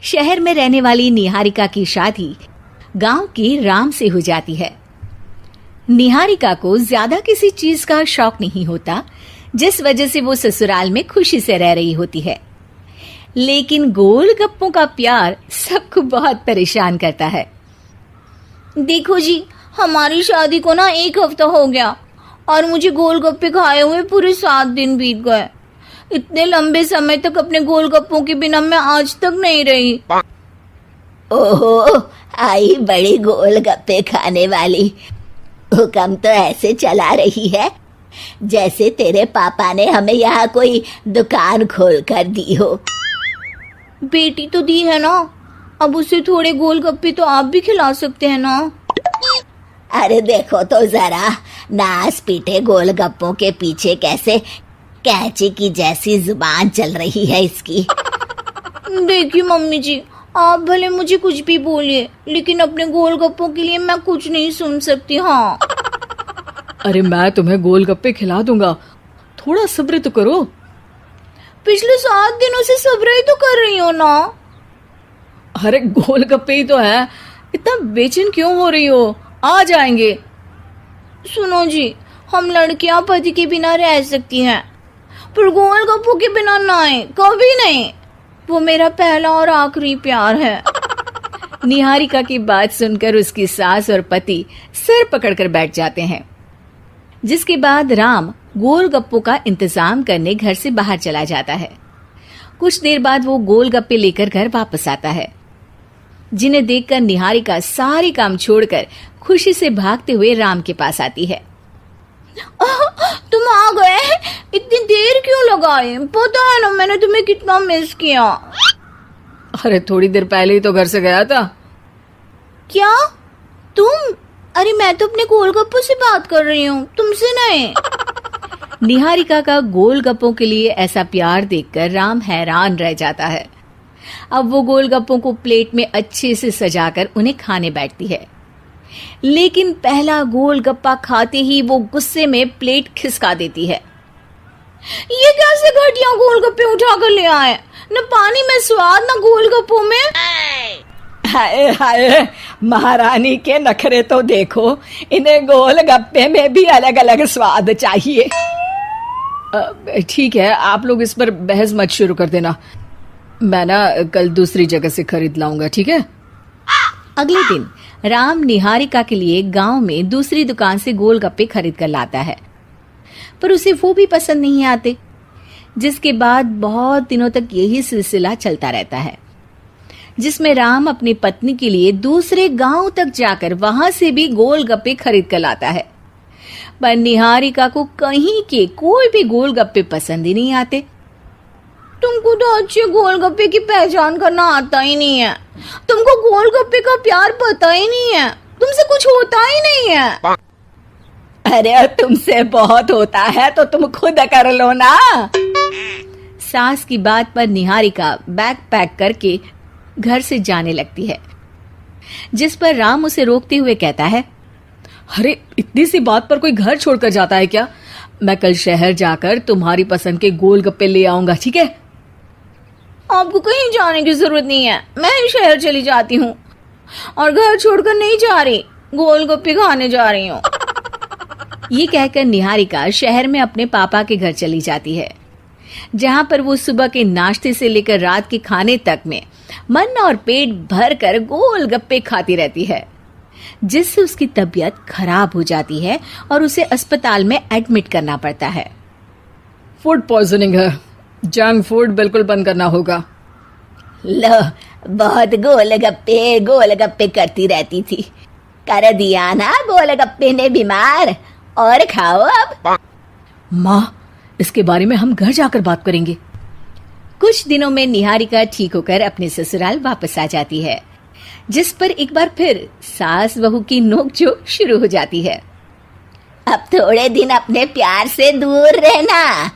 शहर में रहने वाली निहारिका की शादी गांव के राम से हो जाती है। निहारिका को ज्यादा किसी चीज का शौक नहीं होता, जिस वजह से वो ससुराल में खुशी से रह रही होती है। लेकिन गोलगप्पों का प्यार सबको बहुत परेशान करता है। देखो जी, हमारी शादी को ना 1 हफ्ता हो गया और मुझे गोलगप्पे खाए हुए पूरे 7 दिन बीत गए। इतने लंबे समय तक अपने गोलगप्पों के बिना मैं आज तक नहीं रही। ओहो, आई बड़ी गोलगप्पे खाने वाली। हुक्म तो ऐसे चला रही है जैसे तेरे पापा ने हमें यहाँ कोई दुकान खोल कर दी हो। बेटी तो दी है ना, अब उसे थोड़े गोलगप्पे तो आप भी खिला सकते हैं ना। अरे देखो तो जरा, नास पीटे गोलगप्पों के पीछे कैसे कैंची की जैसी जुबान चल रही है इसकी। देखिए मम्मी जी, आप भले मुझे कुछ भी बोलिए, लेकिन अपने गोलगप्पों के लिए मैं कुछ नहीं सुन सकती। हाँ, अरे मैं तुम्हें गोलगप्पे खिला दूंगा, थोड़ा सब्र तो करो। पिछले 7 दिनों से सब्र ही तो कर रही हो ना। अरे गोलगप्पे ही तो है, इतना बेचैन क्यों हो रही हो? आ जाएंगे। सुनो जी, हम लड़कियां पति के बिना रह सकती हैं, पर गोलगप्पों के बिना नहीं, कभी नहीं। वो मेरा पहला और आखिरी प्यार है। निहारिका की बात सुनकर उसकी सास और पति सिर पकड़कर बैठ जाते हैं। जिसके बाद राम गोलगप्पों का इंतजाम करने घर से बाहर चला जाता है। कुछ देर बाद वो गोलगप्पे लेकर घर वापस आता है, जिन्हें देखकर निहारिका सारे काम छोड़कर खुशी से भागते हुए राम के पास आती है। तुम आ गए? इतनी देर क्यों लगाई? पता है ना मैंने तुम्हें कितना मिस किया। अरे थोड़ी देर पहले ही तो घर से गया था। क्या तुम? अरे मैं तो अपने गोलगप्पों से बात कर रही हूँ, तुमसे नहीं। निहारिका का गोलगप्पों के लिए ऐसा प्यार देखकर राम हैरान रह जाता है। अब वो गोलगप्पों को प्लेट में अच्छे से सजाकर उन्हें खाने बैठती है, लेकिन पहला गोलगप्पा खाते ही वो गुस्से में प्लेट खिसका देती है। ये कैसे घटिया गोलगप्पे उठा कर ले आए? न पानी में स्वाद, न गोलगप्पों में। हाय हाय, महारानी के नखरे तो देखो, इन्हें गोलगप्पे में भी अलग अलग स्वाद चाहिए। ठीक है, आप लोग इस पर बहस मत शुरू कर देना, मैं ना कल दूसरी जगह से खरीद लाऊंगा, ठीक है? अगले दिन राम निहारिका के लिए गांव में दूसरी दुकान से गोलगप्पे खरीद कर लाता है, पर उसे वो भी पसंद नहीं आते। जिसके बाद बहुत दिनों तक यही सिलसिला चलता रहता है, जिसमें राम अपनी पत्नी के लिए दूसरे गांव तक जाकर वहां से भी गोलगप्पे खरीद कर लाता है, पर निहारिका को कहीं के कोई भी गोलगप्पे पसंद ही नहीं आते। तुमको तो अच्छे गोलगप्पे की पहचान करना आता ही नहीं है। तुमको गोलगप्पे का प्यार पता ही नहीं है, तुमसे कुछ होता ही नहीं है। अरे तुमसे बहुत होता है तो तुम खुद कर लो ना। सास की बात पर निहारिका बैग पैक करके घर से जाने लगती है, जिस पर राम उसे रोकते हुए कहता है, अरे इतनी सी बात पर कोई घर छोड़कर जाता है क्या? मैं कल शहर जाकर तुम्हारी पसंद के गोलगप्पे ले आऊंगा, ठीक है? आपको कहीं जाने की जरूरत नहीं है, मैं ही शहर चली जाती हूँ और घर छोड़कर नहीं जा रही, गोलगप्पे खाने जा रही हूँ। ये कहकर निहारिका शहर में अपने पापा के घर चली जाती है, जहाँ पर वो सुबह के नाश्ते से लेकर रात के खाने तक में मन और पेट भर कर गोलगप्पे खाती रहती है, जिससे उसकी तबीयत खराब हो जाती है और उसे अस्पताल में एडमिट करना पड़ता है। फूड पॉइजनिंग है, जंक फूड बिल्कुल बंद करना होगा। लो, बहुत गोलगप्पे गोलगप्पे करती रहती थी, कर दिया ना गोलगप्पे ने बीमार। और खाओ अब। माँ, इसके बारे में हम घर जाकर बात करेंगे। कुछ दिनों में निहारिका ठीक होकर अपने ससुराल वापस आ जाती है, जिस पर एक बार फिर सास बहू की नोकझोंक शुरू हो जाती है। अब थोड़े दिन अपने प्यार से दूर रहना,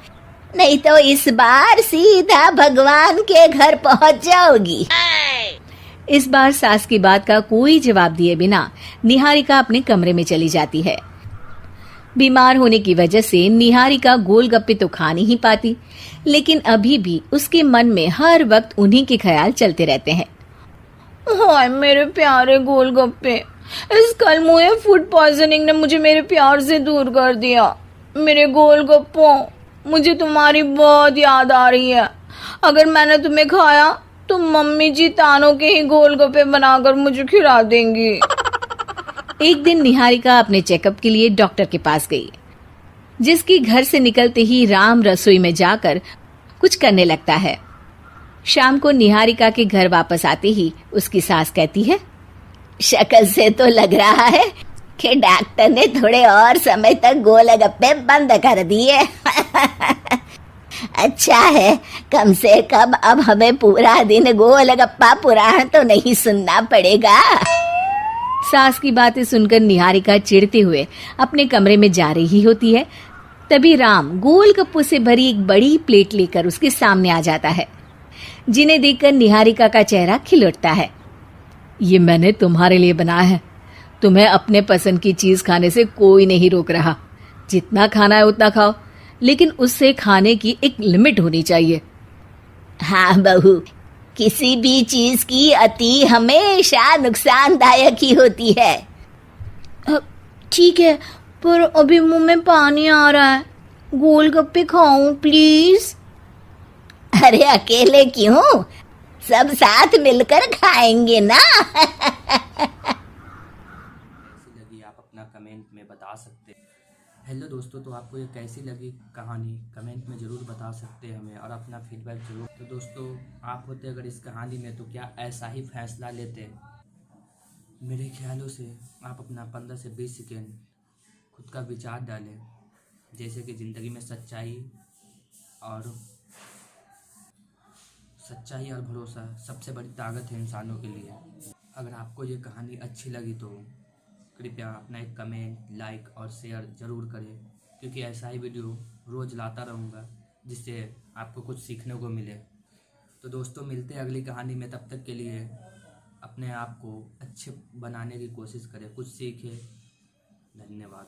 नहीं तो इस बार सीधा भगवान के घर पहुंच जाओगी। इस बार सास की बात का कोई जवाब दिए बिना निहारिका अपने कमरे में चली जाती है। बीमार होने की वजह से निहारिका गोलगप्पे तो खा नहीं पाती, लेकिन अभी भी उसके मन में हर वक्त उन्हीं के ख्याल चलते रहते हैं। हाय मेरे प्यारे गोलगप्पे, इस कल मुझे फूड पॉइजनिंग ने मुझे मेरे प्यार से दूर कर दिया। मेरे गोलगप्पों, मुझे तुम्हारी बहुत याद आ रही है। अगर मैंने तुम्हें खाया तो मम्मी जी तानों के ही गोलगप्पे बनाकर मुझे खिला देंगी। एक दिन निहारिका अपने चेकअप के लिए डॉक्टर के पास गई, जिसकी घर से निकलते ही राम रसोई में जाकर कुछ करने लगता है। शाम को निहारिका के घर वापस आते ही उसकी सास कहती है, शक्ल से तो लग रहा है कि डॉक्टर ने थोड़े और समय तक गोलगप्पे बंद कर दिए। अच्छा है, कम से कम अब हमें पूरा दिन गोलगप्पा पुराण तो नहीं सुनना पड़ेगा। सास की बातें सुनकर निहारिका चिढ़ते हुए अपने कमरे में जा रही होती है। तभी राम गोलगप्पों से भरी एक बड़ी प्लेट लेकर उसके सामने आ जाता है, जिन्हें देखकर निहारिका का चेहरा खिल उठता है। ये मैंने तुम्हारे लिए बनाया है। तुम्हें अपने पसंद की चीज खाने से कोई नहीं रोक रहा। जितना खाना है उतना खाओ, लेकिन उससे खाने की एक लिमिट होनी चाहिए। हाँ बहू, किसी भी चीज की अति हमेशा नुकसानदायक ही होती है। ठीक है, पर अभी मुंह में पानी आ रहा है। गोलगप्पे खाऊं प्लीज? अरे अकेले क्यों, सब साथ मिलकर खाएंगे ना। कैसी लगी आप अपना कमेंट में बता सकते हैं। हेलो दोस्तों, तो आपको ये कैसी लगी कहानी कमेंट में ज़रूर बता सकते हैं हमें, और अपना फीडबैक जरूर। तो दोस्तों, आप होते अगर इस कहानी में तो क्या ऐसा ही फैसला लेते? मेरे ख्यालों से आप अपना 15 से 20 सेकेंड खुद का विचार डालें, जैसे कि ज़िंदगी में सच्चाई और भरोसा सबसे बड़ी ताकत है इंसानों के लिए। अगर आपको ये कहानी अच्छी लगी तो कृपया अपना एक कमेंट, लाइक और शेयर ज़रूर करें, क्योंकि ऐसा ही वीडियो रोज़ लाता रहूँगा जिससे आपको कुछ सीखने को मिले। तो दोस्तों, मिलते हैं अगली कहानी में। तब तक के लिए अपने आप को अच्छे बनाने की कोशिश करें, कुछ सीखें। धन्यवाद।